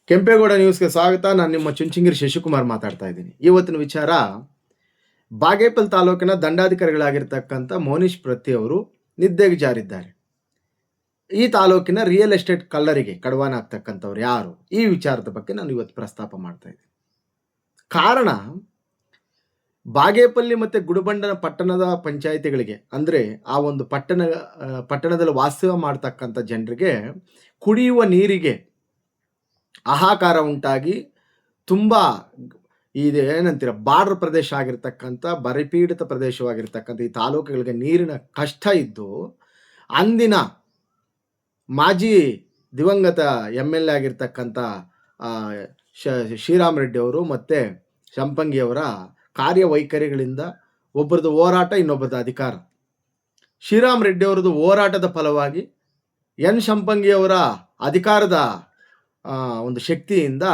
ಕೆಂಪೇಗೌಡ ನ್ಯೂಸ್ಗೆ ಸ್ವಾಗತ. ನಾನು ನಿಮ್ಮ ಚುಂಚನಗಿರಿ ಶಶಿಕುಮಾರ್ ಮಾತಾಡ್ತಾ ಇದ್ದೀನಿ. ಇವತ್ತಿನ ವಿಚಾರ, ಬಾಗೇಪಲ್ಲಿ ತಾಲೂಕಿನ ದಂಡಾಧಿಕಾರಿಗಳಾಗಿರ್ತಕ್ಕಂಥ ಮೋನಿಶ್ ಪ್ರತಿ ಅವರು ನಿದ್ದೆಗೆ ಜಾರಿದ್ದಾರೆ. ಈ ತಾಲೂಕಿನ ರಿಯಲ್ ಎಸ್ಟೇಟ್ ಕಳ್ಳರಿಗೆ ಕಡವಾನಾಗ್ತಕ್ಕಂಥವ್ರು ಯಾರು, ಈ ವಿಚಾರದ ಬಗ್ಗೆ ನಾನು ಇವತ್ತು ಪ್ರಸ್ತಾಪ ಮಾಡ್ತಾ ಇದ್ದೀನಿ. ಕಾರಣ, ಬಾಗೇಪಲ್ಲಿ ಮತ್ತು ಗುಡಿಬಂಡನ ಪಟ್ಟಣದ ಪಂಚಾಯಿತಿಗಳಿಗೆ, ಅಂದರೆ ಆ ಒಂದು ಪಟ್ಟಣದಲ್ಲಿ ವಾಸ ಮಾಡ್ತಕ್ಕಂಥ ಜನರಿಗೆ ಕುಡಿಯುವ ನೀರಿಗೆ ಹಾಹಾಕಾರ ಉಂಟಾಗಿ ತುಂಬ ಇದು ಏನಂತೀರ ಬಾರ್ಡರ್ ಪ್ರದೇಶ ಆಗಿರ್ತಕ್ಕಂಥ ಬರಪೀಡಿತ ಪ್ರದೇಶವಾಗಿರ್ತಕ್ಕಂಥ ಈ ತಾಲೂಕುಗಳಿಗೆ ನೀರಿನ ಕಷ್ಟ ಇದ್ದು, ಅಂದಿನ ಮಾಜಿ ದಿವಂಗತ ಎಮ್.ಎಲ್.ಎ ಆಗಿರ್ತಕ್ಕಂಥ ಶ್ರೀರಾಮ್ ರೆಡ್ಡಿ ಅವರು ಮತ್ತು ಸಂಪಂಗಿಯವರ ಕಾರ್ಯವೈಖರಿಗಳಿಂದ ಒಬ್ಬರದ್ದು ಹೋರಾಟ, ಇನ್ನೊಬ್ಬರದ್ದು ಅಧಿಕಾರ. ಶ್ರೀರಾಮ್ ರೆಡ್ಡಿ ಅವರದ್ದು ಹೋರಾಟದ ಫಲವಾಗಿ ಎನ್ ಸಂಪಂಗಿಯವರ ಅಧಿಕಾರದ ಒಂದು ಶಕ್ತಿಯಿಂದ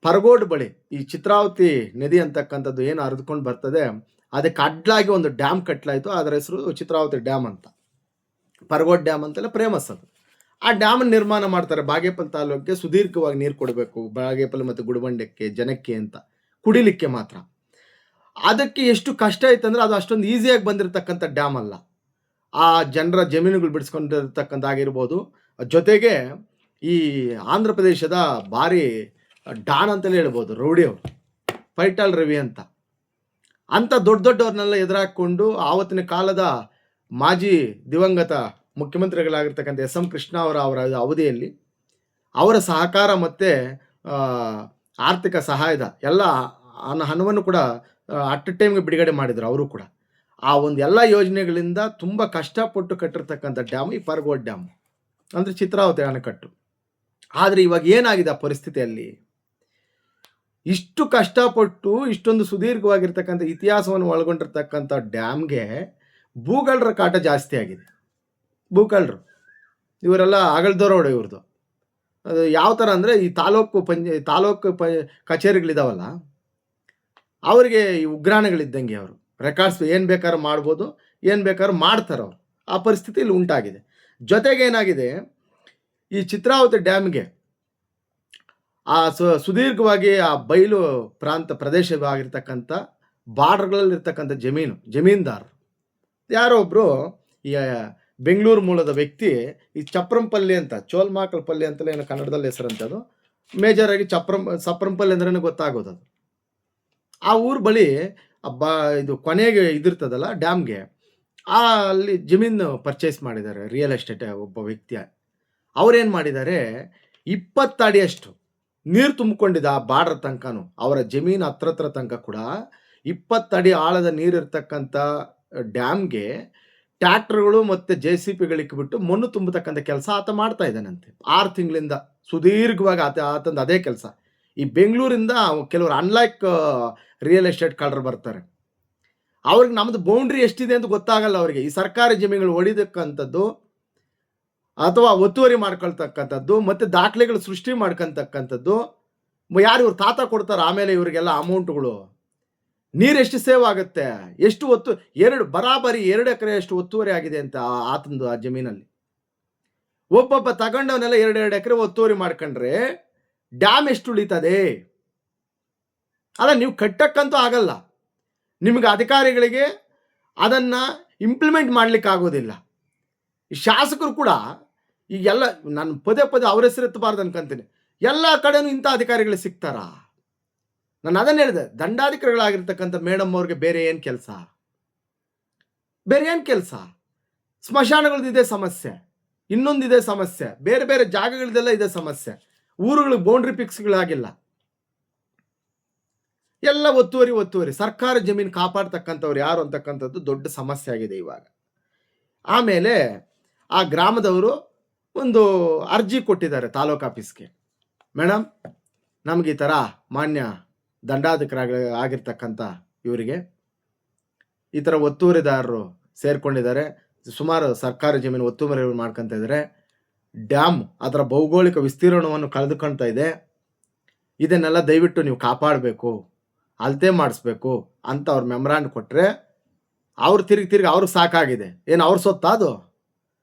ಪರಗೋಡ್ ಬಳಿ ಈ ಚಿತ್ರಾವತಿ ನದಿ ಅಂತಕ್ಕಂಥದ್ದು ಏನು ಹರಿದುಕೊಂಡು ಬರ್ತದೆ, ಅದಕ್ಕೆ ಅಡ್ಲಾಗಿ ಒಂದು ಡ್ಯಾಮ್ ಕಟ್ಟಲಾಯಿತು. ಅದರ ಹೆಸರು ಚಿತ್ರಾವತಿ ಡ್ಯಾಮ್ ಅಂತ, ಪರಗೋಡ್ ಡ್ಯಾಮ್ ಅಂತೆಲ್ಲ ಫೇಮಸ್ ಅದು. ಆ ಡ್ಯಾಮ್ ನಿರ್ಮಾಣ ಮಾಡ್ತಾರೆ. ಬಾಗೇಪಲ್ಲಿ ತಾಲೂಕಿಗೆ ಸುದೀರ್ಘವಾಗಿ ನೀರು ಕೊಡಬೇಕು, ಬಾಗೇಪಲ್ಲಿ ಮತ್ತು ಗುಡಿಬಂಡಕ್ಕೆ ಜನಕ್ಕೆ ಅಂತ, ಕುಡಿಲಿಕ್ಕೆ ಮಾತ್ರ. ಅದಕ್ಕೆ ಎಷ್ಟು ಕಷ್ಟ ಆಯ್ತಂದ್ರೆ ಅದು ಅಷ್ಟೊಂದು ಈಸಿಯಾಗಿ ಬಂದಿರತಕ್ಕಂಥ ಡ್ಯಾಮ್ ಅಲ್ಲ. ಆ ಜನರ ಜಮೀನುಗಳು ಬಿಡಿಸ್ಕೊಂಡಿರ್ತಕ್ಕಂಥ ಆಗಿರ್ಬೋದು. ಜೊತೆಗೆ ಈ ಆಂಧ್ರ ಪ್ರದೇಶದ ಭಾರಿ ಡಾನ್ ಅಂತಲೇ ಹೇಳ್ಬೋದು, ರೌಡಿ ಅವರು, ಪೈಟಾಲ್ ರವಿ ಅಂತ ದೊಡ್ಡವ್ರನ್ನೆಲ್ಲ ಎದುರಾಕೊಂಡು ಆವತ್ತಿನ ಕಾಲದ ಮಾಜಿ ದಿವಂಗತ ಮುಖ್ಯಮಂತ್ರಿಗಳಾಗಿರ್ತಕ್ಕಂಥ ಎಸ್ ಎಂ ಕೃಷ್ಣ ಅವರ ಅವಧಿಯಲ್ಲಿ ಅವರ ಸಹಕಾರ ಮತ್ತು ಆರ್ಥಿಕ ಸಹಾಯದ ಎಲ್ಲ ಹಣವನ್ನು ಕೂಡ ಅಟ್ ಟೈಮ್ಗೆ ಬಿಡುಗಡೆ ಮಾಡಿದರು ಅವರು ಕೂಡ. ಆ ಒಂದು ಎಲ್ಲ ಯೋಜನೆಗಳಿಂದ ತುಂಬ ಕಷ್ಟಪಟ್ಟು ಕಟ್ಟಿರ್ತಕ್ಕಂಥ ಡ್ಯಾಮ್ ಈ ಪರಗೋಡ್ ಡ್ಯಾಮ್, ಅಂದರೆ ಚಿತ್ರಾವತಿ ಅಣೆಕಟ್ಟು. ಆದರೆ ಇವಾಗ ಏನಾಗಿದೆ ಆ ಪರಿಸ್ಥಿತಿಯಲ್ಲಿ, ಇಷ್ಟು ಕಷ್ಟಪಟ್ಟು ಇಷ್ಟೊಂದು ಸುದೀರ್ಘವಾಗಿರ್ತಕ್ಕಂಥ ಇತಿಹಾಸವನ್ನು ಒಳಗೊಂಡಿರ್ತಕ್ಕಂಥ ಡ್ಯಾಮ್ಗೆ ಭೂಗಳ್ಳರ ಕಾಟ ಜಾಸ್ತಿ ಆಗಿದೆ. ಭೂಗಳ್ಳರು ಇವರೆಲ್ಲ ಅಗಳ್ದರೋಡು ಇವ್ರದ್ದು. ಅದು ಯಾವ ಥರ ಅಂದರೆ, ಈ ತಾಲೂಕು ಕಚೇರಿಗಳಿದಾವಲ್ಲ, ಅವರಿಗೆ ಈ ಉಗ್ರಾಣಗಳಿದ್ದಂಗೆ. ಅವರು ರೆಕಾರ್ಡ್ಸ್ ಏನು ಬೇಕಾದ್ರೂ ಮಾಡ್ಬೋದು, ಏನು ಬೇಕಾದ್ರೂ ಮಾಡ್ತಾರೆ ಅವರು. ಆ ಪರಿಸ್ಥಿತಿಯಲ್ಲಿ ಉಂಟಾಗಿದೆ. ಜೊತೆಗೆ ಏನಾಗಿದೆ, ಈ ಚಿತ್ರಾವತಿ ಡ್ಯಾಮ್ಗೆ ಆ ಸುದೀರ್ಘವಾಗಿ ಆ ಬಯಲು ಪ್ರದೇಶವಾಗಿರ್ತಕ್ಕಂಥ ಬಾರ್ಡರ್ಗಳಲ್ಲಿರ್ತಕ್ಕಂಥ ಜಮೀನ್ದಾರರು ಯಾರೋ ಒಬ್ಬರು, ಈ ಬೆಂಗಳೂರು ಮೂಲದ ವ್ಯಕ್ತಿ, ಈ ಚಪ್ರಂಪಲ್ಲಿ ಅಂತ, ಚೋಲ್ಮಾಕಲ್ಪಲ್ಲಿ ಅಂತಲೇ ಏನೋ ಕನ್ನಡದಲ್ಲಿ ಹೆಸರಂತದು, ಮೇಜರಾಗಿ ಸಪ್ರಂಪಲ್ಲಿ ಅಂದ್ರೆ ಗೊತ್ತಾಗೋದು. ಅದು ಆ ಊರು ಬಳಿ ಇದು ಕೊನೆಗೆ ಇದಿರ್ತದಲ್ಲ ಡ್ಯಾಮ್ಗೆ, ಅಲ್ಲಿ ಜಮೀನು ಪರ್ಚೇಸ್ ಮಾಡಿದ್ದಾರೆ ರಿಯಲ್ ಎಸ್ಟೇಟ್ ಒಬ್ಬ ವ್ಯಕ್ತಿ. ಅವರೇನು ಮಾಡಿದ್ದಾರೆ, 20 ಅಡಿಯಷ್ಟು ನೀರು ತುಂಬಿಕೊಂಡಿದ್ದ ಆ ಬಾರ್ಡರ್ ತನಕನೂ, ಅವರ ಜಮೀನು ಹತ್ರ ತನಕ ಕೂಡ 20 ಅಡಿ ಆಳದ ನೀರಿರ್ತಕ್ಕಂಥ ಡ್ಯಾಮ್ಗೆ ಟ್ರ್ಯಾಕ್ಟರ್ಗಳು ಮತ್ತು JCB ಬಿಟ್ಟು ಮಣ್ಣು ತುಂಬತಕ್ಕಂಥ ಕೆಲಸ ಆತ ಮಾಡ್ತಾ ಇದ್ದಾನಂತೆ 6 ತಿಂಗಳಿಂದ ಸುದೀರ್ಘವಾಗಿ. ಆತಂದು ಅದೇ ಕೆಲಸ. ಈ ಬೆಂಗಳೂರಿಂದ ಕೆಲವರು ಅನ್ಲೈಕ್ ರಿಯಲ್ ಎಸ್ಟೇಟ್ ಕಳ್ಳರು ಬರ್ತಾರೆ, ಅವ್ರಿಗೆ ನಮ್ಮದು ಬೌಂಡ್ರಿ ಎಷ್ಟಿದೆ ಅಂತ ಗೊತ್ತಾಗಲ್ಲ ಅವರಿಗೆ. ಈ ಸರ್ಕಾರಿ ಜಮೀನುಗಳು ಹೊಡಿತಕ್ಕಂಥದ್ದು ಅಥವಾ ಒತ್ತುವರಿ ಮಾಡ್ಕೊಳ್ತಕ್ಕಂಥದ್ದು ಮತ್ತು ದಾಖಲೆಗಳು ಸೃಷ್ಟಿ ಮಾಡ್ಕೊಳ್ತಕ್ಕಂಥದ್ದು ಯಾರು ಇವ್ರು ತಾತ ಕೊಡ್ತಾರೆ. ಆಮೇಲೆ ಇವರಿಗೆಲ್ಲ ಅಮೌಂಟ್ಗಳು, ನೀರು ಎಷ್ಟು ಸೇವ್ ಆಗುತ್ತೆ, ಎಷ್ಟು ಬರಾಬರಿ 2 ಎಕರೆ ಅಷ್ಟು ಒತ್ತುವರಿ ಆಗಿದೆ ಅಂತ ಆತಂದು ಆ ಜಮೀನಲ್ಲಿ. ಒಬ್ಬೊಬ್ಬ ತಗೊಂಡವನ್ನೆಲ್ಲ 2 ಎಕರೆ ಒತ್ತುವರಿ ಮಾಡ್ಕೊಂಡ್ರೆ ಡ್ಯಾಮ್ ಎಷ್ಟು ಉಳಿತದೆ? ಅಲ್ಲ, ನೀವು ಕಟ್ಟಕ್ಕಂತೂ ಆಗಲ್ಲ. ನಿಮಗೆ ಅಧಿಕಾರಿಗಳಿಗೆ ಅದನ್ನು ಇಂಪ್ಲಿಮೆಂಟ್ ಮಾಡ್ಲಿಕ್ಕೆ ಆಗೋದಿಲ್ಲ. ಈ ಶಾಸಕರು ಕೂಡ ಈಗೆಲ್ಲ, ನಾನು ಪದೇ ಅವ್ರ ಹೆಸರು ಎತ್ತಬಾರ್ದು ಅನ್ಕೊಂತೀನಿ, ಎಲ್ಲ ಕಡೆನೂ ಇಂಥ ಅಧಿಕಾರಿಗಳು ಸಿಗ್ತಾರ? ನಾನು ಅದನ್ನು ಹೇಳಿದೆ, ದಂಡಾಧಿಕಾರಿಗಳಾಗಿರ್ತಕ್ಕಂಥ ಮೇಡಮ್ ಅವ್ರಿಗೆ ಬೇರೆ ಏನು ಕೆಲಸ? ಸ್ಮಶಾನಗಳದ್ದು ಇದೆ ಸಮಸ್ಯೆ, ಇನ್ನೊಂದಿದೆ ಸಮಸ್ಯೆ, ಬೇರೆ ಬೇರೆ ಜಾಗಗಳದೆಲ್ಲ ಇದೆ ಸಮಸ್ಯೆ. ಊರುಗಳಿಗೆ ಬೌಂಡ್ರಿ ಫಿಕ್ಸ್ಗಳಾಗಿಲ್ಲ, ಎಲ್ಲ ಒತ್ತುವರಿ. ಸರ್ಕಾರ ಜಮೀನು ಕಾಪಾಡ್ತಕ್ಕಂಥವ್ರು ಯಾರು ಅಂತಕ್ಕಂಥದ್ದು ದೊಡ್ಡ ಸಮಸ್ಯೆ ಆಗಿದೆ ಇವಾಗ. ಆಮೇಲೆ ಆ ಗ್ರಾಮದವರು ಒಂದು ಅರ್ಜಿ ಕೊಟ್ಟಿದ್ದಾರೆ ತಾಲೂಕು ಆಫೀಸ್ಗೆ, ಮೇಡಮ್ ನಮಗೆ ಈ ಥರ ಮಾನ್ಯ ಆಗಿರ್ತಕ್ಕಂಥ ಇವರಿಗೆ ಈ ಥರ ಒತ್ತುವರಿದಾರರು ಸೇರ್ಕೊಂಡಿದ್ದಾರೆ, ಸುಮಾರು ಸರ್ಕಾರಿ ಜಮೀನು ಒತ್ತುವರಿ ಮಾಡ್ಕೊತಾ ಇದ್ದಾರೆ, ಡ್ಯಾಮ್ ಅದರ ಭೌಗೋಳಿಕ ವಿಸ್ತೀರ್ಣವನ್ನು ಕಳೆದುಕೊಳ್ತಾ ಇದೆ, ಇದನ್ನೆಲ್ಲ ದಯವಿಟ್ಟು ನೀವು ಕಾಪಾಡಬೇಕು, ಅಳತೆ ಮಾಡಿಸ್ಬೇಕು ಅಂತ ಅವ್ರು ಮೆಮೊರಾಂಡ್ ಕೊಟ್ಟರೆ, ಅವ್ರು ತಿರುಗಿ ಅವ್ರಿಗೆ ಸಾಕಾಗಿದೆ. ಏನು ಅವ್ರ ಸೊತ್ತ ಅದು?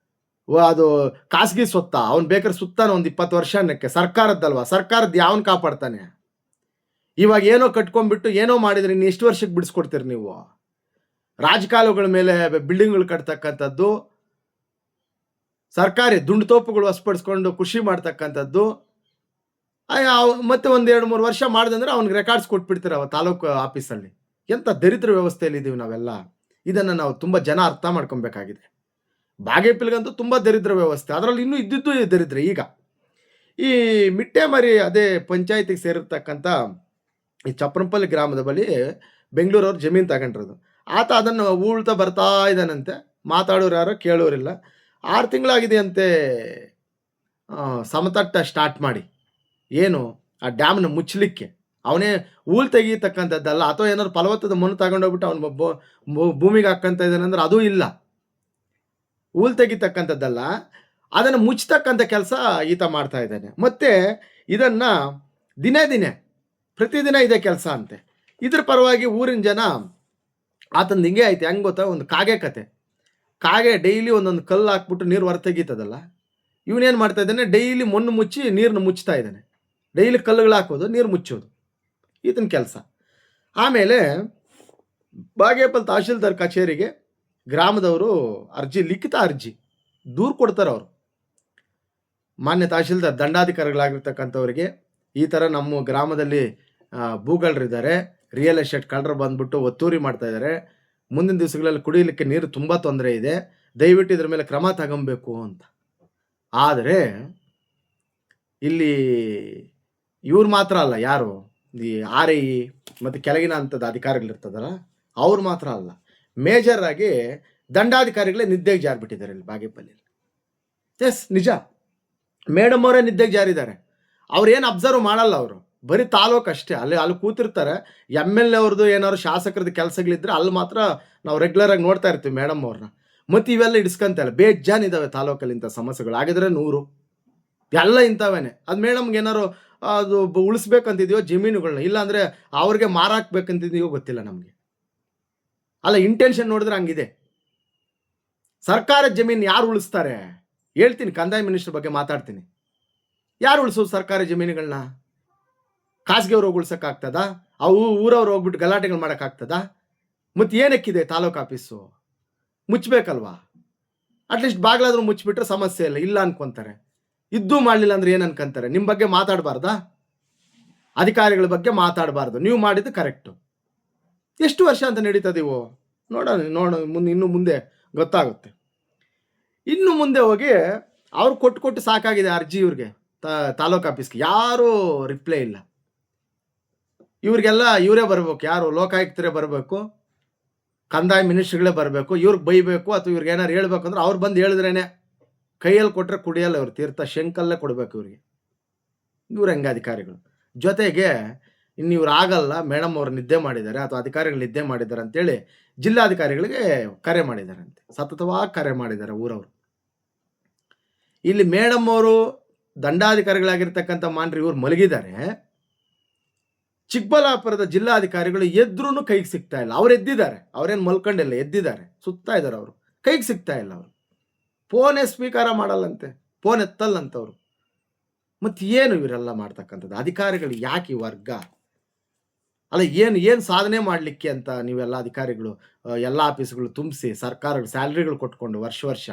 ಅದು ಖಾಸಗಿ ಸ್ವತ್ತ, ಅವ್ನು ಬೇಕಾದ್ರೆ ಸುತ್ತಾನೆ ಒಂದು 20 ವರ್ಷ ಅನ್ನಕ್ಕೆ. ಸರ್ಕಾರದ್ದಲ್ವಾ, ಸರ್ಕಾರದ್ದು ಯಾವನ್ ಕಾಪಾಡ್ತಾನೆ? ಇವಾಗ ಏನೋ ಕಟ್ಕೊಂಡ್ಬಿಟ್ಟು ಏನೋ ಮಾಡಿದ್ರೆ ಇನ್ನು ಎಷ್ಟು ವರ್ಷಕ್ಕೆ ಬಿಡಿಸ್ಕೊಡ್ತೀರಿ ನೀವು? ರಾಜಕಾಲುಗಳ ಮೇಲೆ ಬಿಲ್ಡಿಂಗ್ಗಳು ಕಟ್ತಕ್ಕಂಥದ್ದು, ಸರ್ಕಾರಿ ದುಂಡುತೋಪುಗಳು ವಶಪಡಿಸ್ಕೊಂಡು ಖುಷಿ ಮಾಡ್ತಕ್ಕಂಥದ್ದು, ಮತ್ತೆ ಒಂದು 2-3 ವರ್ಷ ಮಾಡಿದಂದ್ರೆ ಅವ್ನಿಗೆ ರೆಕಾರ್ಡ್ಸ್ ಕೊಟ್ಬಿಡ್ತಾರೆ ಅವ ತಾಲೂಕು ಆಫೀಸಲ್ಲಿ. ಎಂಥ ದರಿದ್ರ ವ್ಯವಸ್ಥೆಯಲ್ಲಿ ಇದೀವಿ ನಾವೆಲ್ಲ. ಇದನ್ನು ನಾವು ತುಂಬ ಜನ ಅರ್ಥ ಮಾಡ್ಕೊಬೇಕಾಗಿದೆ. ಬಾಗೇಪಲ್ಲಿಗಂತೂ ತುಂಬ ದರಿದ್ರ ವ್ಯವಸ್ಥೆ, ಅದರಲ್ಲಿ ಇನ್ನೂ ಇದ್ದಿದ್ದು ದರಿದ್ರ. ಈಗ ಈ ಮಿಟ್ಟೆಮರಿ ಅದೇ ಪಂಚಾಯತಿಗೆ ಸೇರಿರ್ತಕ್ಕಂಥ ಈ ಚಪ್ರಂಪಲ್ಲಿ ಗ್ರಾಮದ ಬಳಿ ಬೆಂಗಳೂರವ್ರು ಜಮೀನು ತಗೊಂಡಿರೋದು. ಆತ ಅದನ್ನು ಊಳ್ತಾ ಬರ್ತಾ ಇದ್ದಾನಂತೆ. ಮಾತಾಡೋರು ಯಾರೋ ಕೇಳೋರಿಲ್ಲ. 6 ತಿಂಗಳಾಗಿದೆ ಅಂತೆ ಸಮತಟ್ಟ ಸ್ಟಾರ್ಟ್ ಮಾಡಿ. ಏನು ಆ ಡ್ಯಾಮ್ನ ಮುಚ್ಚಲಿಕ್ಕೆ. ಅವನೇ ಊಳು ತೆಗೀತಕ್ಕಂಥದ್ದಲ್ಲ, ಅಥವಾ ಏನಾದ್ರು ಫಲವತ್ತದ ಮಣ್ಣು ತಗೊಂಡೋಗ್ಬಿಟ್ಟು ಅವನು ಭೂಮಿಗೆ ಹಾಕ್ಕಂತ ಇದ್ದಾನೆ ಅಂದ್ರೆ ಅದೂ ಇಲ್ಲ. ಊಳು ತೆಗಿತಕ್ಕಂಥದ್ದಲ್ಲ, ಅದನ್ನು ಮುಚ್ಚತಕ್ಕಂಥ ಕೆಲಸ ಈತ ಮಾಡ್ತಾ ಇದ್ದಾನೆ. ಮತ್ತು ಇದನ್ನು ದಿನೇ ಪ್ರತಿದಿನ ಇದೇ ಕೆಲಸ ಅಂತೆ. ಇದ್ರ ಪರವಾಗಿ ಊರಿನ ಜನ ಆತಂದು ಹಿಂಗೆ ಐತೆ. ಹೆಂಗೆ ಗೊತ್ತಾ, ಒಂದು ಕಾಗೆ ಕತೆ. ಕಾಗೆ ಡೈಲಿ ಒಂದೊಂದು ಕಲ್ಲು ಹಾಕ್ಬಿಟ್ಟು ನೀರು ಹೊರ ತೆಗೀತದಲ್ಲ, ಇವನೇನು ಮಾಡ್ತಾ ಇದ್ದಾನೆ, ಡೈಲಿ ಮಣ್ಣು ಮುಚ್ಚಿ ನೀರನ್ನು ಮುಚ್ತಾ ಇದ್ದಾನೆ. ಡೈಲಿ ಕಲ್ಲುಗಳು ಹಾಕೋದು, ನೀರು ಮುಚ್ಚೋದು, ಈತನ ಕೆಲಸ. ಆಮೇಲೆ ಬಾಗೇಪಲ್ಲಿ ತಹಶೀಲ್ದಾರ್ ಕಚೇರಿಗೆ ಗ್ರಾಮದವರು ಲಿಖಿತ ಅರ್ಜಿ ದೂರು ಕೊಡ್ತಾರೆ. ಅವರು ಮಾನ್ಯ ತಹಶೀಲ್ದಾರ್ ದಂಡಾಧಿಕಾರಿಗಳಾಗಿರ್ತಕ್ಕಂಥವ್ರಿಗೆ ಈ ಥರ ನಮ್ಮ ಗ್ರಾಮದಲ್ಲಿ ಭೂಗಳರಿದ್ದಾರೆ, ರಿಯಲ್ ಎಸ್ಟೇಟ್ ಕಳ್ಳರು ಬಂದ್ಬಿಟ್ಟು ಒತ್ತುವರಿ ಮಾಡ್ತಾ ಇದ್ದಾರೆ, ಮುಂದಿನ ದಿವಸಗಳಲ್ಲಿ ಕುಡಿಯಲಿಕ್ಕೆ ನೀರು ತುಂಬ ತೊಂದರೆ ಇದೆ, ದಯವಿಟ್ಟು ಇದ್ರ ಮೇಲೆ ಕ್ರಮ ತಗೊಬೇಕು ಅಂತ. ಆದರೆ ಇಲ್ಲಿ ಇವ್ರು ಮಾತ್ರ ಅಲ್ಲ, ಯಾರು ಈ RI ಮತ್ತು ಕೆಳಗಿನ ಹಂತದ ಅಧಿಕಾರಿಗಳಿರ್ತದಲ್ಲ ಅವ್ರು ಮಾತ್ರ ಅಲ್ಲ, ಮೇಜರ್ ಆಗಿ ದಂಡಾಧಿಕಾರಿಗಳೇ ನಿದ್ದೆಗೆ ಜಾರಿಬಿಟ್ಟಿದ್ದಾರೆ ಇಲ್ಲಿ ಬಾಗೇಪಲ್ಲಿಯಲ್ಲಿ. ಎಸ್, ನಿಜ. ಮೇಡಮ್ ಅವರೇ ನಿದ್ದೆಗೆ ಜಾರಿದ್ದಾರೆ. ಅವ್ರು ಏನು ಅಬ್ಸರ್ವ್ ಮಾಡಲ್ಲ, ಅವರು ಬರೀ ತಾಲೂಕು ಅಷ್ಟೇ. ಅಲ್ಲಿ ಕೂತಿರ್ತಾರೆ. MLA ಅವ್ರದ್ದು ಏನಾದ್ರು ಶಾಸಕರದ್ದು ಕೆಲಸಗಳಿದ್ರೆ ಅಲ್ಲಿ ಮಾತ್ರ ನಾವು ರೆಗ್ಯುಲರಾಗಿ ನೋಡ್ತಾ ಇರ್ತೀವಿ ಮೇಡಮ್ ಅವ್ರನ್ನ. ಮತ್ತು ಇವೆಲ್ಲ ಇಡಿಸ್ಕೊಂತಲ್ಲ, ಬೇಜಾನ್ ಇದ್ದಾವೆ ತಾಲೂಕಲ್ಲಿ ಇಂಥ ಸಮಸ್ಯೆಗಳು. ಆಗಿದ್ರೆ 100 ಎಲ್ಲ ಇಂಥವೇನೆ. ಅದು ಮೇಡಮ್ಗೆ ಏನಾರು ಅದು ಉಳಿಸ್ಬೇಕಂತಿದೆಯೋ ಜಮೀನುಗಳನ್ನ, ಇಲ್ಲಾಂದರೆ ಅವ್ರಿಗೆ ಮಾರಾಕ್ಬೇಕಂತಿದೆಯೋ ಗೊತ್ತಿಲ್ಲ ನಮಗೆ. ಅಲ್ಲ, ಇಂಟೆನ್ಷನ್ ನೋಡಿದ್ರೆ ಹಂಗಿದೆ. ಸರ್ಕಾರದ ಜಮೀನು ಯಾರು ಉಳಿಸ್ತಾರೆ ಹೇಳ್ತೀನಿ. ಕಂದಾಯ ಮಿನಿಸ್ಟರ್ ಬಗ್ಗೆ ಮಾತಾಡ್ತೀನಿ. ಯಾರು ಉಳಿಸೋದು ಸರ್ಕಾರಿ ಜಮೀನುಗಳನ್ನ? ಖಾಸಗಿಯವ್ರು ಹೋಗಿ ಉಳ್ಸೋಕ್ಕಾಗ್ತದ? ಅವು ಊರವ್ರು ಹೋಗ್ಬಿಟ್ಟು ಗಲಾಟೆಗಳು ಮಾಡೋಕ್ಕಾಗ್ತದ? ಮತ್ತು ಏನಕ್ಕಿದೆ ತಾಲೂಕು ಆಫೀಸು? ಮುಚ್ಚಬೇಕಲ್ವಾ? ಅಟ್ಲೀಸ್ಟ್ ಬಾಗಿಲಾದ್ರೂ ಮುಚ್ಚಿಬಿಟ್ರೆ ಸಮಸ್ಯೆ ಇಲ್ಲ ಅನ್ಕೊಂತಾರೆ. ಇದ್ದೂ ಮಾಡಲಿಲ್ಲ ಅಂದ್ರೆ ಏನು ಅನ್ಕೊಂತಾರೆ? ನಿಮ್ಮ ಬಗ್ಗೆ ಮಾತಾಡಬಾರ್ದಾ? ಅಧಿಕಾರಿಗಳ ಬಗ್ಗೆ ಮಾತಾಡಬಾರ್ದು. ನೀವು ಮಾಡಿದ್ದು ಕರೆಕ್ಟು. ಎಷ್ಟು ವರ್ಷ ಅಂತ ನಡೀತದೆವು? ನೋಡೋಣ ಇನ್ನು ಮುಂದೆ ಗೊತ್ತಾಗುತ್ತೆ. ಇನ್ನು ಮುಂದೆ ಹೋಗಿ ಅವ್ರು ಕೊಟ್ಟು ಸಾಕಾಗಿದೆ ಅರ್ಜಿ. ಇವ್ರಿಗೆ ತಾಲೂಕು ಆಫೀಸ್ಗೆ ಯಾರೂ ರಿಪ್ಲೈ ಇಲ್ಲ. ಇವ್ರಿಗೆಲ್ಲ ಇವರೇ ಬರಬೇಕು. ಯಾರು? ಲೋಕಾಯುಕ್ತರೇ ಬರಬೇಕು, ಕಂದಾಯ ಮಿನಿಸ್ಟ್ರಿಗಳೇ ಬರಬೇಕು. ಇವ್ರಿಗೆ ಬೈಬೇಕು ಅಥವಾ ಇವ್ರಿಗೆ ಏನಾರು ಹೇಳ್ಬೇಕಂದ್ರೆ ಅವ್ರು ಬಂದು ಹೇಳಿದ್ರೇನೆ. ಕೈಯಲ್ಲಿ ಕೊಟ್ಟರೆ ಕುಡಿಯಲ್ಲ ಇವ್ರು, ತೀರ್ಥ ಶಂಕಲ್ಲೇ ಕೊಡಬೇಕು ಇವ್ರಿಗೆ. ಇವ್ರು ಹೆಂಗೆ ಅಧಿಕಾರಿಗಳು? ಜೊತೆಗೆ ಇನ್ನು ಇವ್ರು ಆಗಲ್ಲ, ಮೇಡಮ್ ಅವ್ರು ನಿದ್ದೆ ಮಾಡಿದ್ದಾರೆ ಅಥವಾ ಅಧಿಕಾರಿಗಳು ನಿದ್ದೆ ಮಾಡಿದ್ದಾರೆ ಅಂತೇಳಿ ಜಿಲ್ಲಾಧಿಕಾರಿಗಳಿಗೆ ಕರೆ ಮಾಡಿದ್ದಾರಂತೆ. ಸತತವಾಗಿ ಕರೆ ಮಾಡಿದ್ದಾರೆ ಊರವರು. ಇಲ್ಲಿ ಮೇಡಮ್ ಅವರು ದಂಡಾಧಿಕಾರಿಗಳಾಗಿರ್ತಕ್ಕಂಥ ಮಾನ್ರಿ ಇವ್ರು ಮಲಗಿದ್ದಾರೆ. ಚಿಕ್ಕಬಳ್ಳಾಪುರದ ಜಿಲ್ಲಾಧಿಕಾರಿಗಳು ಎದ್ರೂ ಕೈಗೆ ಸಿಗ್ತಾ ಇಲ್ಲ. ಅವ್ರು ಎದ್ದಿದ್ದಾರೆ, ಅವ್ರೇನು ಮಲ್ಕೊಂಡಿಲ್ಲ, ಎದ್ದಿದ್ದಾರೆ, ಸುತ್ತಾ ಇದ್ದಾರೆ. ಅವರು ಕೈಗೆ ಸಿಗ್ತಾ ಇಲ್ಲ. ಅವರು ಫೋನೇ ಸ್ವೀಕಾರ ಮಾಡಲ್ಲಂತೆ, ಫೋನ್ ಎತ್ತಲ್ಲಂತವ್ರು. ಮತ್ತು ಏನು ಇವರೆಲ್ಲ ಮಾಡ್ತಕ್ಕಂಥದ್ದು? ಅಧಿಕಾರಿಗಳು ಯಾಕೆ ಈ ವರ್ಗ? ಅಲ್ಲ, ಏನು ಸಾಧನೆ ಮಾಡಲಿಕ್ಕೆ ಅಂತ ನೀವೆಲ್ಲ ಅಧಿಕಾರಿಗಳು ಎಲ್ಲ ಆಫೀಸ್ಗಳು ತುಂಬಿಸಿ ಸರ್ಕಾರಗಳು ಸ್ಯಾಲ್ರಿಗಳು ಕೊಟ್ಕೊಂಡು ವರ್ಷ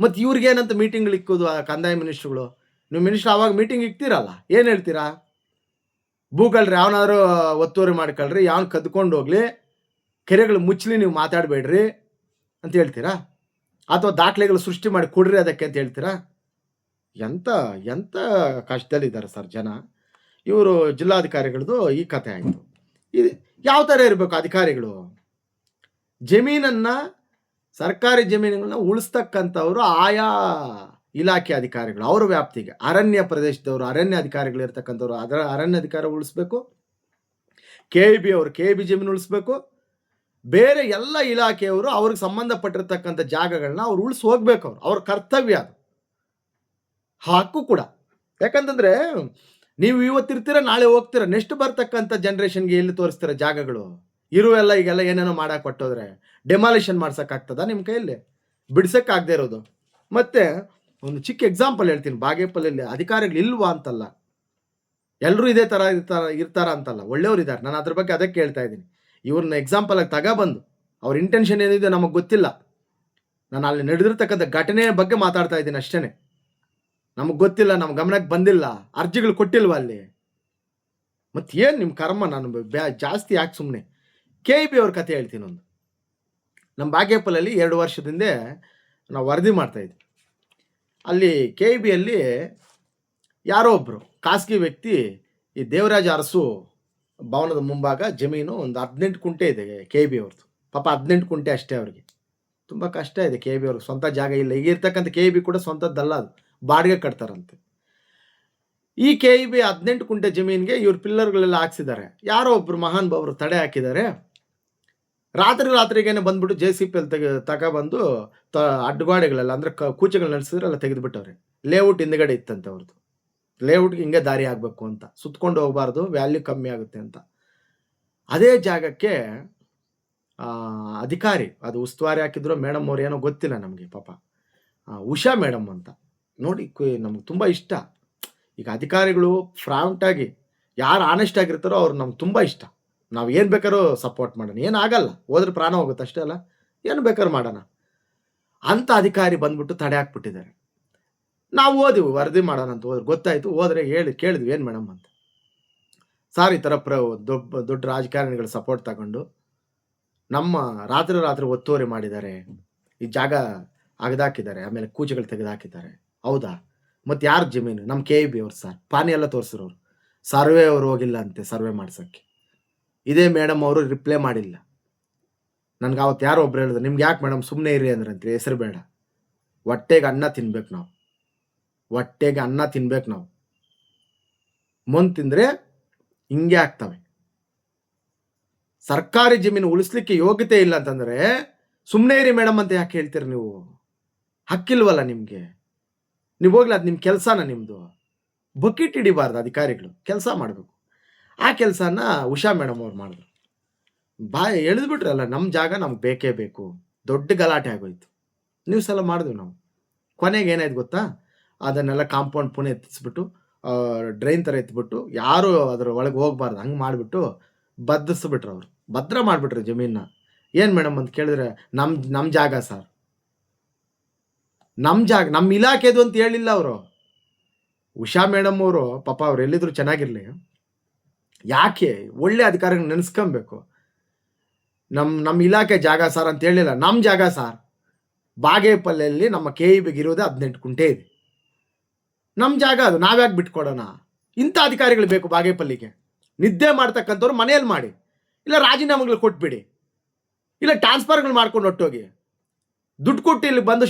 ಮತ್ತು ಇವ್ರಿಗೇನಂತ ಮೀಟಿಂಗ್ಗಳು ಇಕ್ಕೋದು ಕಂದಾಯ ಮಿನಿಸ್ಟ್ರುಗಳು? ನೀವು ಮಿನಿಸ್ಟ್ರ್ ಆವಾಗ ಮೀಟಿಂಗ್ ಇಕ್ತೀರಲ್ಲ, ಏನು ಹೇಳ್ತೀರಾ? ಭೂಗಳ್ರಿ ಯಾವನಾದ್ರು ಒತ್ತುವರಿ ಮಾಡ್ಕೊಳ್ರಿ, ಯಾವನ್ ಕದ್ಕೊಂಡು ಹೋಗ್ಲಿ, ಕೆರೆಗಳು ಮುಚ್ಚಲಿ, ನೀವು ಮಾತಾಡಬೇಡ್ರಿ ಅಂತ ಹೇಳ್ತೀರಾ? ಅಥವಾ ದಾಖಲೆಗಳು ಸೃಷ್ಟಿ ಮಾಡಿ ಕೊಡ್ರಿ ಅದಕ್ಕೆ ಅಂತ ಹೇಳ್ತೀರಾ? ಎಂಥ ಕಷ್ಟದಲ್ಲಿದ್ದಾರೆ ಸರ್ ಜನ. ಇವರು ಜಿಲ್ಲಾಧಿಕಾರಿಗಳದ್ದು ಈ ಕಥೆ ಆಯಿತು. ಇದು ಯಾವ ಥರ ಇರಬೇಕು ಅಧಿಕಾರಿಗಳು? ಜಮೀನನ್ನು, ಸರ್ಕಾರಿ ಜಮೀನುಗಳನ್ನ ಉಳಿಸ್ತಕ್ಕಂಥವ್ರು ಆಯಾ ಇಲಾಖೆ ಅಧಿಕಾರಿಗಳು, ಅವ್ರ ವ್ಯಾಪ್ತಿಗೆ. ಅರಣ್ಯ ಪ್ರದೇಶದವರು, ಅರಣ್ಯ ಅಧಿಕಾರಿಗಳು ಇರ್ತಕ್ಕಂಥವ್ರು ಅದರ ಅರಣ್ಯ ಅಧಿಕಾರ ಉಳಿಸ್ಬೇಕು. KIB ಅವರು KIB ಜಮೀನು ಉಳಿಸ್ಬೇಕು. ಬೇರೆ ಎಲ್ಲ ಇಲಾಖೆಯವರು ಅವ್ರಿಗೆ ಸಂಬಂಧಪಟ್ಟಿರ್ತಕ್ಕಂಥ ಜಾಗಗಳನ್ನ ಅವ್ರು ಉಳಿಸಿ ಹೋಗ್ಬೇಕು. ಅವ್ರ ಕರ್ತವ್ಯ ಅದು, ಹಕ್ಕು ಕೂಡ. ಯಾಕಂತಂದರೆ ನೀವು ಇವತ್ತಿರ್ತೀರ, ನಾಳೆ ಹೋಗ್ತೀರ, ನೆಕ್ಸ್ಟ್ ಬರ್ತಕ್ಕಂಥ ಜನ್ರೇಷನ್ಗೆ ಎಲ್ಲಿ ತೋರಿಸ್ತೀರ ಜಾಗಗಳು? ಇರುವೆಲ್ಲ ಈಗೆಲ್ಲ ಏನೇನೋ ಮಾಡಕ್ಕೆ ಕೊಟ್ಟೋದ್ರೆ ಡೆಮಾಲಿಷನ್ ಮಾಡ್ಸೋಕ್ಕಾಗ್ತದ ನಿಮ್ಮ ಕೈಯಲ್ಲಿ? ಬಿಡ್ಸೋಕ್ಕಾಗದೇ ಇರೋದು ಮತ್ತೆ ಒಂದು ಚಿಕ್ಕ ಎಕ್ಸಾಂಪಲ್ ಹೇಳ್ತೀನಿ. ಬಾಗೇಪಲ್ಲಿಯಲ್ಲಿ ಅಧಿಕಾರಿಗಳು ಇಲ್ವಾ ಅಂತಲ್ಲ, ಎಲ್ಲರೂ ಇದೇ ಥರ ಇರ್ತಾರ ಅಂತಲ್ಲ, ಒಳ್ಳೆಯವರು ಇದ್ದಾರೆ. ನಾನು ಅದ್ರ ಬಗ್ಗೆ ಅದಕ್ಕೆ ಹೇಳ್ತಾ ಇದ್ದೀನಿ. ಇವ್ರನ್ನ ಎಕ್ಸಾಂಪಲ್ ಆಗಿ ತಗೊಬಂದು ಅವ್ರ ಇಂಟೆನ್ಷನ್ ಏನಿದೆ ನಮಗೆ ಗೊತ್ತಿಲ್ಲ. ನಾನು ಅಲ್ಲಿ ನಡೆದಿರ್ತಕ್ಕಂಥ ಘಟನೆಯ ಬಗ್ಗೆ ಮಾತಾಡ್ತಾ ಇದ್ದೀನಿ ಅಷ್ಟೇ. ನಮಗೆ ಗೊತ್ತಿಲ್ಲ, ನಮ್ಮ ಗಮನಕ್ಕೆ ಬಂದಿಲ್ಲ, ಅರ್ಜಿಗಳು ಕೊಟ್ಟಿಲ್ವಾ ಅಲ್ಲಿ. ಏನು ನಿಮ್ಮ ಕರ್ಮ. ನಾನು ಜಾಸ್ತಿ ಯಾಕೆ ಸುಮ್ಮನೆ. KEB ಅವ್ರ ಕತೆ ಹೇಳ್ತೀನಿ ಒಂದು. ನಮ್ಮ ಬಾಗೇಪಲ್ಲಲ್ಲಿ 2 ವರ್ಷದಿಂದ ನಾವು ವರದಿ ಮಾಡ್ತಾಯಿದ್ವಿ. ಅಲ್ಲಿ KEBಯಲ್ಲಿ ಯಾರೋ ಒಬ್ಬರು ಖಾಸಗಿ ವ್ಯಕ್ತಿ ಈ ದೇವರಾಜ ಅರಸು ಭವನದ ಮುಂಭಾಗ ಜಮೀನು ಒಂದು 18 ಕುಂಟೆ ಇದೆ KEB ಅವ್ರದ್ದು. ಪಾಪ 18 ಕುಂಟೆ ಅಷ್ಟೇ ಅವ್ರಿಗೆ. ತುಂಬ ಕಷ್ಟ ಇದೆ KEB ಅವ್ರಿಗೆ, ಸ್ವಂತ ಜಾಗ ಇಲ್ಲ. ಈಗ ಇರ್ತಕ್ಕಂಥ KEB ಕೂಡ ಸ್ವಂತದ್ದಲ್ಲ, ಅದು ಬಾಡಿಗೆ ಕಟ್ತಾರಂತೆ. ಈ KEB 18 ಕುಂಟೆ ಜಮೀನಿಗೆ ಇವ್ರ ಪಿಲ್ಲರ್ಗಳೆಲ್ಲ ಹಾಕ್ಸಿದ್ದಾರೆ. ಯಾರೋ ಒಬ್ರು ಮಹಾನ್ ಭಾವರು ತಡೆ ಹಾಕಿದ್ದಾರೆ. ರಾತ್ರಿಗೇನೆ ಬಂದ್ಬಿಟ್ಟು JCB ತಗೊಬಂದು ಅಡ್ಡಗೋಡೆಗಳೆಲ್ಲ ಅಂದರೆ ಕೂಚೆಗಳು ನಡೆಸಿದ್ರೆ ಎಲ್ಲ ತೆಗೆದುಬಿಟ್ಟವ್ರೆ. ಲೇಔಟ್ ಹಿಂದ್ಗಡೆ ಇತ್ತಂತೆ ಅವ್ರದ್ದು. ಲೇಔಟ್ಗೆ ಹಿಂಗೆ ದಾರಿ ಆಗಬೇಕು ಅಂತ, ಸುತ್ಕೊಂಡು ಹೋಗಬಾರ್ದು, ವ್ಯಾಲ್ಯೂ ಕಮ್ಮಿ ಆಗುತ್ತೆ ಅಂತ. ಅದೇ ಜಾಗಕ್ಕೆ ಅಧಿಕಾರಿ, ಅದು ಉಸ್ತುವಾರಿ ಹಾಕಿದ್ರು ಮೇಡಮ್ ಅವ್ರು, ಏನೋ ಗೊತ್ತಿಲ್ಲ ನಮಗೆ ಪಾಪ, ಉಷಾ ಮೇಡಮ್ ಅಂತ. ನೋಡಿ ನಮ್ಗೆ ತುಂಬ ಇಷ್ಟ. ಈಗ ಅಧಿಕಾರಿಗಳು ಫ್ರಾಂಟಾಗಿ ಯಾರು ಆನೆಸ್ಟ್ ಆಗಿರ್ತಾರೋ ಅವ್ರು ನಮ್ಗೆ ತುಂಬ ಇಷ್ಟ. ನಾವು ಏನು ಬೇಕಾದ್ರೂ ಸಪೋರ್ಟ್ ಮಾಡೋಣ, ಏನಾಗಲ್ಲ, ಹೋದ್ರೆ ಪ್ರಾಣ ಹೋಗುತ್ತೆ ಅಷ್ಟೇ ಅಲ್ಲ, ಏನು ಬೇಕಾದ್ರೂ ಮಾಡೋಣ ಅಂತ ಅಧಿಕಾರಿ ಬಂದ್ಬಿಟ್ಟು ತಡೆ ಹಾಕ್ಬಿಟ್ಟಿದ್ದಾರೆ. ನಾವು ಓದಿವಿ, ವರದಿ ಮಾಡೋಣ ಅಂತ ಹೋದ್ರೆ ಗೊತ್ತಾಯಿತು. ಹೋದರೆ ಕೇಳಿದ್ವಿ ಏನು ಮೇಡಮ್ ಅಂತ. ಸಾರ್ ಈ ಥರ ದೊಡ್ಡ ರಾಜಕಾರಣಿಗಳ ಸಪೋರ್ಟ್ ತಗೊಂಡು ನಮ್ಮ ರಾತ್ರಿ ಒತ್ತುವರಿ ಮಾಡಿದ್ದಾರೆ, ಈ ಜಾಗ ಅಗದಾಕಿದ್ದಾರೆ, ಆಮೇಲೆ ಕೂಚೆಗಳು ತೆಗೆದುಹಾಕಿದ್ದಾರೆ. ಹೌದಾ? ಮತ್ತು ಯಾರು ಜಮೀನು? ನಮ್ಮ KEB ಅವ್ರು ಸರ್, ಪಾನಿ ಎಲ್ಲ ತೋರಿಸಿರೋರು. ಸರ್ವೆ ಅವರು ಹೋಗಿಲ್ಲ ಅಂತೆ ಸರ್ವೆ ಮಾಡ್ಸೋಕ್ಕೆ. ಇದೇ ಮೇಡಮ್ ಅವರು ರಿಪ್ಲೈ ಮಾಡಿಲ್ಲ. ನನಗೆ ಅವತ್ತು ಯಾರೋ ಒಬ್ರು ಹೇಳಿದ್ರು, ನಿಮ್ಗೆ ಯಾಕೆ ಮೇಡಮ್ ಸುಮ್ಮನೆ ಇರಿ ಅಂದ್ರಂತೆ. ಹೆಸರು ಬೇಡ, ಹೊಟ್ಟೆಗೆ ಅನ್ನ ತಿನ್ಬೇಕು ನಾವು, ಹೊಟ್ಟೆಗೆ ಅನ್ನ ತಿನ್ಬೇಕು ನಾವು. ಮುಂದೆ ತಿಂದರೆ ಹಿಂಗೆ ಆಗ್ತವೆ. ಸರ್ಕಾರಿ ಜಮೀನು ಉಳಿಸ್ಲಿಕ್ಕೆ ಯೋಗ್ಯತೆ ಇಲ್ಲ ಅಂತಂದರೆ ಸುಮ್ಮನೆ ಇರಿ ಮೇಡಮ್ ಅಂತ ಯಾಕೆ ಹೇಳ್ತೀರಿ ನೀವು? ಹಕ್ಕಿಲ್ವಲ್ಲ ನಿಮಗೆ? ನೀವು ಹೋಗ್ಲಿ, ಅದು ನಿಮ್ಮ ಕೆಲಸನ, ನಿಮ್ಮದು. ಬಕೆಟ್ ಹಿಡಿಬಾರ್ದು ಅಧಿಕಾರಿಗಳು, ಕೆಲಸ ಮಾಡಬೇಕು. ಆ ಕೆಲಸನ ಉಷಾ ಮೇಡಮ್ ಅವ್ರು ಮಾಡಿದ್ರು. ಎಳೆದ್ಬಿಟ್ರಲ್ಲ, ನಮ್ಮ ಜಾಗ ನಮ್ಗೆ ಬೇಕೇ ಬೇಕು. ದೊಡ್ಡ ಗಲಾಟೆ ಆಗೋಯ್ತು. ನ್ಯೂಸ್ ಎಲ್ಲ ಮಾಡಿದ್ವಿ ನಾವು. ಕೊನೆಗೆ ಏನಾಯ್ತು ಗೊತ್ತಾ? ಅದನ್ನೆಲ್ಲ ಕಾಂಪೌಂಡ್ ಪುನಃ ಎತ್ತಿಸ್ಬಿಟ್ಟು, ಡ್ರೈನ್ ಥರ ಎತ್ಬಿಟ್ಟು, ಯಾರು ಅದರ ಒಳಗೆ ಹೋಗ್ಬಾರ್ದು ಹಂಗೆ ಮಾಡಿಬಿಟ್ಟು ಬದ್ದಿಸ್ಬಿಟ್ರು. ಅವರು ಭದ್ರ ಮಾಡಿಬಿಟ್ರು ಜಮೀನ. ಏನು ಮೇಡಮ್ ಅಂತ ಕೇಳಿದ್ರೆ, ನಮ್ಮ ಜಾಗ ಸರ್, ನಮ್ಮ ಜಾಗ, ನಮ್ಮ ಇಲಾಖೆದು ಅಂತ ಹೇಳಿಲ್ಲ ಅವರು. ಉಷಾ ಮೇಡಮ್ ಅವರು ಪಾಪ ಅವ್ರು ಎಲ್ಲಿದ್ರು ಚೆನ್ನಾಗಿರಲಿ, ಯಾಕೆ ಒಳ್ಳೆ ಅಧಿಕಾರಿಗಳು ನೆನೆಸ್ಕೊಬೇಕು. ನಮ್ಮ ಇಲಾಖೆ ಜಾಗ ಸರ್ ಅಂತ ಹೇಳಿಲ್ಲ, ನಮ್ಮ ಜಾಗ ಸರ್. ಬಾಗೇಪಲ್ಲಿಯಲ್ಲಿ ನಮ್ಮ KEBಗೆ ಇರೋದೇ 18 ಕುಂಟೆ ಇದೆ, ನಮ್ಮ ಜಾಗ ಅದು, ನಾವ್ಯಾಕೆ ಬಿಟ್ಕೊಡೋಣ? ಇಂಥ ಅಧಿಕಾರಿಗಳು ಬೇಕು ಬಾಗೇಪಲ್ಲಿಗೆ. ನಿದ್ದೆ ಮಾಡ್ತಕ್ಕಂಥವ್ರು ಮನೆಯಲ್ಲಿ ಮಾಡಿ, ಇಲ್ಲ ರಾಜೀನಾಮೆಗಳು ಕೊಟ್ಬಿಡಿ, ಇಲ್ಲ ಟ್ರಾನ್ಸ್ಫರ್ಗಳು ಮಾಡ್ಕೊಂಡು ಹೊಟ್ಟೋಗಿ. ದುಡ್ಡು ಕೊಟ್ಟು ಇಲ್ಲಿ ಬಂದು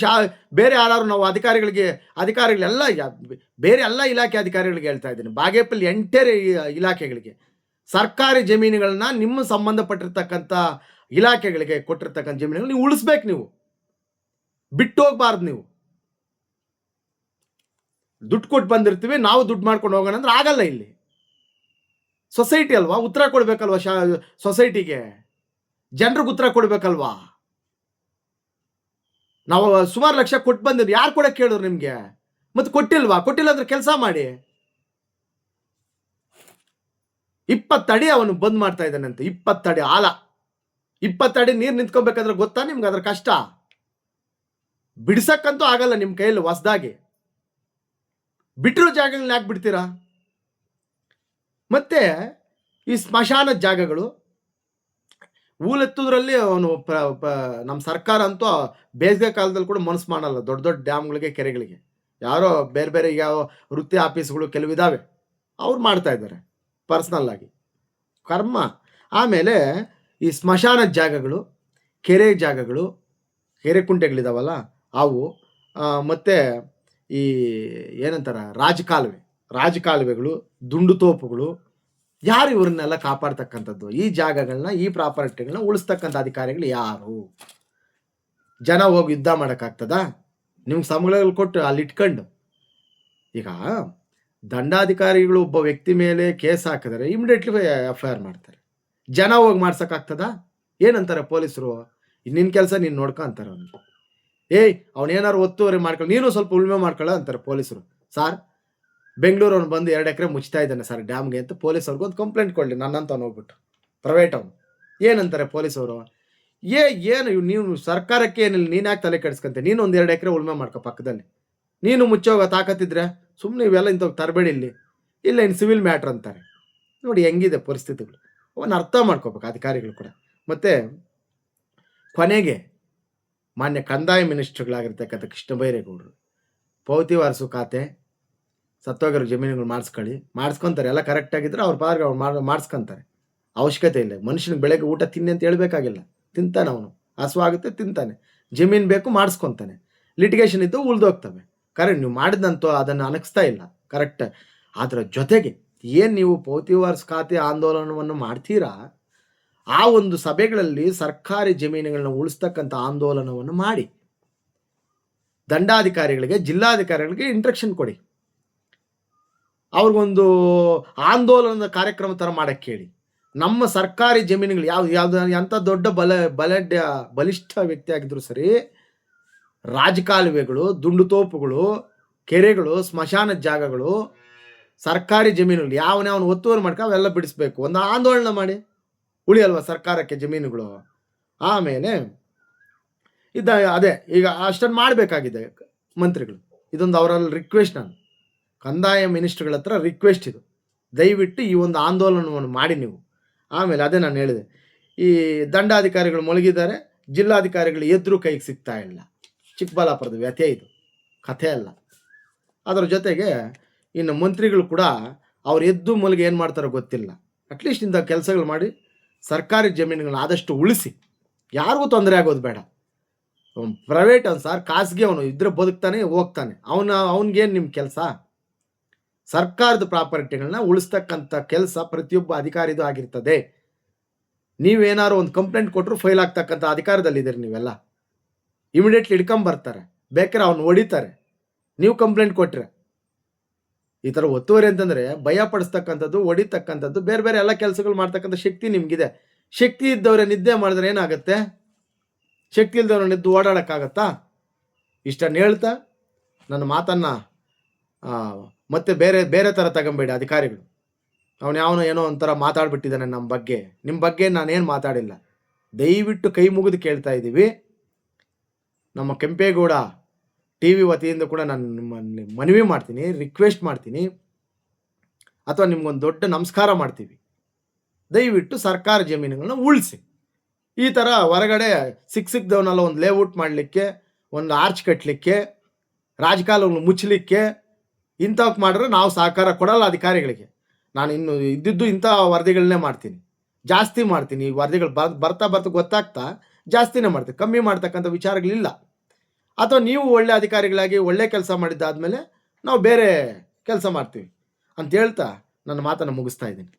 ಬೇರೆ ಯಾರು ನಾವು ಅಧಿಕಾರಿಗಳೆಲ್ಲ ಬೇರೆ ಎಲ್ಲ ಇಲಾಖೆ ಅಧಿಕಾರಿಗಳಿಗೆ ಹೇಳ್ತಾ ಇದ್ದೀನಿ, ಬಾಗೇಪಲ್ಲಿ ಎಂಟೇರ್ ಇಲಾಖೆಗಳಿಗೆ ಸರ್ಕಾರಿ ಜಮೀನುಗಳನ್ನ ನಿಮ್ಮ ಸಂಬಂಧಪಟ್ಟಿರ್ತಕ್ಕಂಥ ಇಲಾಖೆಗಳಿಗೆ ಕೊಟ್ಟಿರ್ತಕ್ಕಂಥ ಜಮೀನುಗಳು ನೀವು ಉಳಿಸ್ಬೇಕು. ನೀವು ಬಿಟ್ಟು ಹೋಗ್ಬಾರ್ದು. ನೀವು ದುಡ್ಡು ಕೊಟ್ಟು ಬಂದಿರ್ತೀವಿ, ನಾವು ದುಡ್ಡು ಮಾಡ್ಕೊಂಡು ಹೋಗೋಣ ಅಂದ್ರೆ ಆಗಲ್ಲ. ಇಲ್ಲಿ ಸೊಸೈಟಿ ಅಲ್ವಾ, ಉತ್ತರ ಕೊಡ್ಬೇಕಲ್ವಾ? ಸೊಸೈಟಿಗೆ ಜನರಿಗೆ ಉತ್ತರ ಕೊಡ್ಬೇಕಲ್ವಾ? ನಾವು ಸುಮಾರು ಲಕ್ಷ ಕೊಟ್ಟು ಬಂದಿದ್ದು, ಯಾರು ಕೊಡಕ್ಕೆ ಕೇಳಿದ್ರು ನಿಮಗೆ? ಮತ್ತೆ ಕೊಟ್ಟಿಲ್ಲ ಅಂದ್ರೆ ಕೆಲಸ ಮಾಡಿ. 20 ಅಡಿ ಅವನು ಬಂದ್ ಮಾಡ್ತಾ ಇದ್ದಾನಂತೆ. 20 ಅಡಿ ಆಳ, 20 ಅಡಿ ನೀರು ನಿಂತ್ಕೊಬೇಕಾದ್ರೆ ಗೊತ್ತಾ ನಿಮ್ಗೆ ಅದ್ರ ಕಷ್ಟ? ಬಿಡ್ಸಕ್ಕಂತೂ ಆಗಲ್ಲ ನಿಮ್ಮ ಕೈಯಲ್ಲಿ. ಹೊಸದಾಗಿ ಬಿಟ್ಟಿರೋ ಜಾಗಗಳನ್ನ ಯಾಕೆ ಬಿಡ್ತೀರಾ? ಮತ್ತೆ ಈ ಸ್ಮಶಾನ ಜಾಗಗಳು ಹೂಳೆತ್ತುದ್ರಲ್ಲಿ ಅವನು ನಮ್ಮ ಸರ್ಕಾರ ಅಂತೂ ಬೇಸಿಗೆ ಕಾಲದಲ್ಲಿ ಕೂಡ ಮನಸ್ಸು ಮಾಡಲ್ಲ. ದೊಡ್ಡ ದೊಡ್ಡ ಡ್ಯಾಮ್ಗಳಿಗೆ, ಕೆರೆಗಳಿಗೆ ಯಾರೋ ಬೇರೆ ಯಾವ ವೃತ್ತಿ ಆಫೀಸ್ಗಳು ಕೆಲವಿದಾವೆ, ಅವ್ರು ಮಾಡ್ತಾ ಇದ್ದಾರೆ ಪರ್ಸ್ನಲ್ ಆಗಿ. ಕರ್ಮ. ಆಮೇಲೆ ಈ ಸ್ಮಶಾನ ಜಾಗಗಳು, ಕೆರೆ ಜಾಗಗಳು, ಕೆರೆ ಕುಂಟೆಗಳಿದಾವಲ್ಲ ಅವು, ಮತ್ತು ಈ ಏನಂತಾರ ರಾಜಕಾಲುವೆಗಳು, ದುಂಡು ತೋಪುಗಳು, ಯಾರು ಇವ್ರನ್ನೆಲ್ಲ ಕಾಪಾಡ್ತಕ್ಕಂಥದ್ದು? ಈ ಜಾಗಗಳನ್ನ, ಈ ಪ್ರಾಪರ್ಟಿಗಳನ್ನ ಉಳಿಸ್ತಕ್ಕಂಥ ಅಧಿಕಾರಿಗಳು ಯಾರು? ಜನ ಹೋಗಿ ಯುದ್ಧ ಮಾಡೋಕ್ಕಾಗ್ತದ? ನಿಮ್ಗೆ ಸಂಬಳಗಳು ಕೊಟ್ಟು ಅಲ್ಲಿ ಇಟ್ಕೊಂಡು. ಈಗ ದಂಡಾಧಿಕಾರಿಗಳು ಒಬ್ಬ ವ್ಯಕ್ತಿ ಮೇಲೆ ಕೇಸ್ ಹಾಕಿದರೆ ಇಮಿಡಿಯೇಟ್ಲಿ FIR ಮಾಡ್ತಾರೆ. ಜನ ಹೋಗಿ ಮಾಡ್ಸೋಕ್ಕಾಗ್ತದ? ಏನಂತಾರೆ ಪೊಲೀಸರು? ನಿನ್ನ ಕೆಲಸ ನೀನು ನೋಡ್ಕೊ ಅಂತಾರೆ. ಅವನಿಗೆ ಏಯ್ ಅವನೇನಾರು ಒತ್ತುವರಿ ಮಾಡ್ಕೊಳ್ಳಿ, ನೀನು ಸ್ವಲ್ಪ ಉಳುಮೆ ಮಾಡ್ಕೊಳ್ಳ ಅಂತಾರೆ ಪೊಲೀಸರು. ಸಾರ್, ಬೆಂಗಳೂರು ಅವ್ನು ಬಂದು 2 ಎಕರೆ ಮುಚ್ತಾ ಇದ್ದಾನೆ ಸರ್ ಡ್ಯಾಮ್ಗೆ ಅಂತ ಪೊಲೀಸವ್ರಿಗೆ ಒಂದು ಕಂಪ್ಲೇಂಟ್ ಕೊಡಲಿ, ನನ್ನಂತವ್ನು ಹೋಗ್ಬಿಟ್ಟು ಪ್ರೈವೇಟ್ ಅವನು. ಏನಂತಾರೆ ಪೊಲೀಸವರು, ಏನು ನೀವು ಸರ್ಕಾರಕ್ಕೆ ಏನಿಲ್ಲ, ನೀನು ಯಾಕೆ ತಲೆ ಕೆಡಿಸ್ಕೊಂತೆ, ನೀನು ಒಂದು 2 ಎಕರೆ ಉಳುಮೆ ಮಾಡ್ಕೊ ಪಕ್ಕದಲ್ಲಿ, ನೀನು ಮುಚ್ಚೋಗ ತಾಕತ್ತಿದ್ರೆ ಸುಮ್ಮನೆ ಇವೆಲ್ಲ ಇಂಥವು ತರಬೇಡಿ ಇಲ್ಲಿ, ಇಲ್ಲ ಇನ್ನು ಸಿವಿಲ್ ಮ್ಯಾಟ್ರ್ ಅಂತಾರೆ. ನೋಡಿ ಹೆಂಗಿದೆ ಪರಿಸ್ಥಿತಿಗಳು, ಅವನ್ನ ಅರ್ಥ ಮಾಡ್ಕೋಬೇಕು ಅಧಿಕಾರಿಗಳು ಕೂಡ. ಮತ್ತು ಕೊನೆಗೆ ಮಾನ್ಯ ಕಂದಾಯ ಮಿನಿಸ್ಟ್ರುಗಳಾಗಿರ್ತಕ್ಕಂಥ ಕೃಷ್ಣ ಬೈರೇಗೌಡರು ಪೌತಿ ವಾರಸು ಖಾತೆ, ಸತ್ತೋಗಿರೋ ಜಮೀನುಗಳು ಮಾಡಿಸ್ಕೊಂತಾರೆ, ಎಲ್ಲ ಕರೆಕ್ಟಾಗಿದ್ದರೆ ಅವ್ರ ಪಾರ್ಗೆ ಅವ್ರು ಮಾಡಿಸ್ಕೊಂತಾರೆ. ಅವಶ್ಯಕತೆ ಇಲ್ಲ, ಮನುಷ್ಯನಿಗೆ ಬೆಳಗ್ಗೆ ಊಟ ತಿನ್ನಿ ಅಂತ ಹೇಳಬೇಕಾಗಿಲ್ಲ, ತಿಂತಾನೆ ಅವನು, ಹಸುವಾಗುತ್ತೆ ತಿಂತಾನೆ, ಜಮೀನು ಬೇಕು ಮಾಡಿಸ್ಕೊತಾನೆ, ಲಿಟಿಗೇಷನ್ ಇದ್ದು ಉಳಿದೋಗ್ತವೆ. ಕರೆಕ್ಟ್, ನೀವು ಮಾಡಿದಂತೂ ಅದನ್ನು ಅನಗಿಸ್ತಾ ಇಲ್ಲ ಕರೆಕ್ಟ್. ಅದರ ಜೊತೆಗೆ ಏನು ನೀವು ಪೌತಿ ವಾರಸು ಖಾತೆ ಆಂದೋಲನವನ್ನು ಮಾಡ್ತೀರಾ, ಆ ಒಂದು ಸಭೆಗಳಲ್ಲಿ ಸರ್ಕಾರಿ ಜಮೀನುಗಳನ್ನ ಉಳಿಸ್ತಕ್ಕಂಥ ಆಂದೋಲನವನ್ನು ಮಾಡಿ, ದಂಡಾಧಿಕಾರಿಗಳಿಗೆ ಜಿಲ್ಲಾಧಿಕಾರಿಗಳಿಗೆ ಇಂಟ್ರಕ್ಷನ್ ಕೊಡಿ, ಅವ್ರಿಗೊಂದು ಆಂದೋಲನದ ಕಾರ್ಯಕ್ರಮ ಥರ ಮಾಡೋಕ್ಕೆ ಹೇಳಿ. ನಮ್ಮ ಸರ್ಕಾರಿ ಜಮೀನುಗಳು ಯಾವ್ದು ಎಂಥ ದೊಡ್ಡ ಬಲಿಷ್ಠ ವ್ಯಕ್ತಿ ಆಗಿದ್ರು ಸರಿ, ರಾಜಕಾಲುವೆಗಳು, ದುಂಡುತೋಪುಗಳು, ಕೆರೆಗಳು, ಸ್ಮಶಾನ ಜಾಗಗಳು, ಸರ್ಕಾರಿ ಜಮೀನುಗಳು ಯಾವನು ಒತ್ತುವರಿ ಮಾಡ್ಕೊ ಅವೆಲ್ಲ ಬಿಡಿಸ್ಬೇಕು, ಒಂದು ಆಂದೋಲನ ಮಾಡಿ, ಉಳಿಯಲ್ವ ಸರ್ಕಾರಕ್ಕೆ ಜಮೀನುಗಳು. ಆಮೇಲೆ ಅದೇ ಈಗ ಅಷ್ಟನ್ನು ಮಾಡಬೇಕಾಗಿದೆ ಮಂತ್ರಿಗಳು. ಇದೊಂದು ಅವರಲ್ಲಿ ರಿಕ್ವೆಸ್ಟ್, ನಾನು ಕಂದಾಯ ಮಿನಿಸ್ಟ್ರುಗಳ ಹತ್ರ ರಿಕ್ವೆಸ್ಟ್ ಇದು, ದಯವಿಟ್ಟು ಈ ಒಂದು ಆಂದೋಲನವನ್ನು ಮಾಡಿ ನೀವು. ಆಮೇಲೆ ಅದೇ ನಾನು ಹೇಳಿದೆ, ಈ ದಂಡಾಧಿಕಾರಿಗಳು ಮುಳುಗಿದ್ದಾರೆ, ಜಿಲ್ಲಾಧಿಕಾರಿಗಳು ಎದುರು ಕೈಗೆ ಸಿಗ್ತಾ ಇಲ್ಲ. ಚಿಕ್ಕಬಳ್ಳಾಪುರದ ವ್ಯಥೆ ಇದು, ಕಥೆ ಅಲ್ಲ. ಅದರ ಜೊತೆಗೆ ಇನ್ನು ಮಂತ್ರಿಗಳು ಕೂಡ ಅವ್ರು ಎದ್ದು ಮುಳುಗಿ ಏನು ಮಾಡ್ತಾರೋ ಗೊತ್ತಿಲ್ಲ, ಅಟ್ಲೀಸ್ಟ್ ಇಂಥ ಕೆಲಸಗಳು ಮಾಡಿ ಸರ್ಕಾರಿ ಜಮೀನುಗಳನ್ನ ಆದಷ್ಟು ಉಳಿಸಿ, ಯಾರಿಗೂ ತೊಂದರೆ ಆಗೋದು ಬೇಡ. ಪ್ರೈವೇಟ್ ಅವನು ಸರ್, ಖಾಸಗಿ ಅವನು ಇದ್ರೆ ಬದುಕ್ತಾನೆ ಹೋಗ್ತಾನೆ, ಅವನಿಗೇನು ನಿಮ್ಮ ಕೆಲಸ? ಸರ್ಕಾರದ ಪ್ರಾಪರ್ಟಿಗಳನ್ನ ಉಳಿಸ್ತಕ್ಕಂಥ ಕೆಲಸ ಪ್ರತಿಯೊಬ್ಬ ಅಧಿಕಾರಿದು ಆಗಿರ್ತದೆ. ನೀವೇನಾದ್ರು ಒಂದು ಕಂಪ್ಲೇಂಟ್ ಕೊಟ್ಟರು ಫೈಲ್ ಆಗ್ತಕ್ಕಂಥ ಅಧಿಕಾರದಲ್ಲಿದ್ದೀರಿ ನೀವೆಲ್ಲ. ಇಮಿಡಿಯೇಟ್ಲಿ ಹಿಡ್ಕೊಂಬರ್ತಾರೆ, ಬೇಕಾದ್ರೆ ಅವ್ನು ಹೊಡಿತಾರೆ, ನೀವು ಕಂಪ್ಲೇಂಟ್ ಕೊಟ್ಟರೆ. ಈ ಥರ ಒತ್ತುವರಿ ಅಂತಂದರೆ ಭಯ ಪಡಿಸ್ತಕ್ಕಂಥದ್ದು, ಹೊಡಿತಕ್ಕಂಥದ್ದು, ಬೇರೆ ಬೇರೆ ಎಲ್ಲ ಕೆಲಸಗಳು ಮಾಡ್ತಕ್ಕಂಥ ಶಕ್ತಿ ನಿಮಗಿದೆ. ಶಕ್ತಿ ಇದ್ದವ್ರೆ ನಿದ್ದೆ ಮಾಡಿದ್ರೆ ಏನಾಗುತ್ತೆ? ಶಕ್ತಿ ಇಲ್ದವ್ರು ನಿದ್ದು ಓಡಾಡೋಕ್ಕಾಗತ್ತಾ? ಇಷ್ಟನ್ನು ಹೇಳ್ತಾ ನನ್ನ ಮಾತನ್ನು ಮತ್ತೆ ಬೇರೆ ಬೇರೆ ಥರ ತಗೊಂಬೇಡಿ ಅಧಿಕಾರಿಗಳು. ಅವನು ಏನೋ ಒಂಥರ ಮಾತಾಡ್ಬಿಟ್ಟಿದ್ದಾನೆ ನಮ್ಮ ಬಗ್ಗೆ. ನಿಮ್ಮ ಬಗ್ಗೆ ನಾನೇನು ಮಾತಾಡಿಲ್ಲ. ದಯವಿಟ್ಟು ಕೈ ಮುಗಿದು ಕೇಳ್ತಾ ಇದ್ದೀವಿ, ನಮ್ಮ ಕೆಂಪೇಗೌಡ ಟಿ ವಿ ವತಿಯಿಂದ ಕೂಡ ನಾನು ನಿಮ್ಮನ್ನು ಮನವಿ ಮಾಡ್ತೀನಿ, ರಿಕ್ವೆಸ್ಟ್ ಮಾಡ್ತೀನಿ, ಅಥವಾ ನಿಮ್ಗೊಂದು ದೊಡ್ಡ ನಮಸ್ಕಾರ ಮಾಡ್ತೀವಿ. ದಯವಿಟ್ಟು ಸರ್ಕಾರ ಜಮೀನುಗಳನ್ನ ಉಳಿಸಿ. ಈ ಥರ ಹೊರಗಡೆ ಸಿಕ್ದವನ್ನೆಲ್ಲ ಒಂದು ಲೇಔಟ್ ಮಾಡಲಿಕ್ಕೆ, ಒಂದು ಆರ್ಚ್ ಕಟ್ಟಲಿಕ್ಕೆ, ರಾಜಕಾಲುವೆಗಳನ್ನು ಮುಚ್ಚಲಿಕ್ಕೆ, ಇಂಥವಕ್ಕೆ ಮಾಡಿದ್ರೆ ನಾವು ಸಹಕಾರ ಕೊಡಲ್ಲ ಅಧಿಕಾರಿಗಳಿಗೆ. ನಾನು ಇನ್ನು ಇದ್ದಿದ್ದು ಇಂಥ ವರದಿಗಳನ್ನೇ ಮಾಡ್ತೀನಿ, ಜಾಸ್ತಿ ಮಾಡ್ತೀನಿ. ಈ ವರದಿಗಳು ಬರ್ತಾ ಗೊತ್ತಾಗ್ತಾ ಜಾಸ್ತಿನೇ ಮಾಡ್ತೀನಿ, ಕಮ್ಮಿ ಮಾಡ್ತಕ್ಕಂಥ ವಿಚಾರಗಳಿಲ್ಲ. ಅಥವಾ ನೀವು ಒಳ್ಳೆ ಅಧಿಕಾರಿಗಳಾಗಿ ಒಳ್ಳೆ ಕೆಲಸ ಮಾಡಿದ್ದಾದಮೇಲೆ ನಾವು ಬೇರೆ ಕೆಲಸ ಮಾಡ್ತೀವಿ ಅಂತ ಹೇಳ್ತಾ ನನ್ನ ಮಾತನ್ನು ಮುಗಿಸ್ತಾ ಇದ್ದೀನಿ.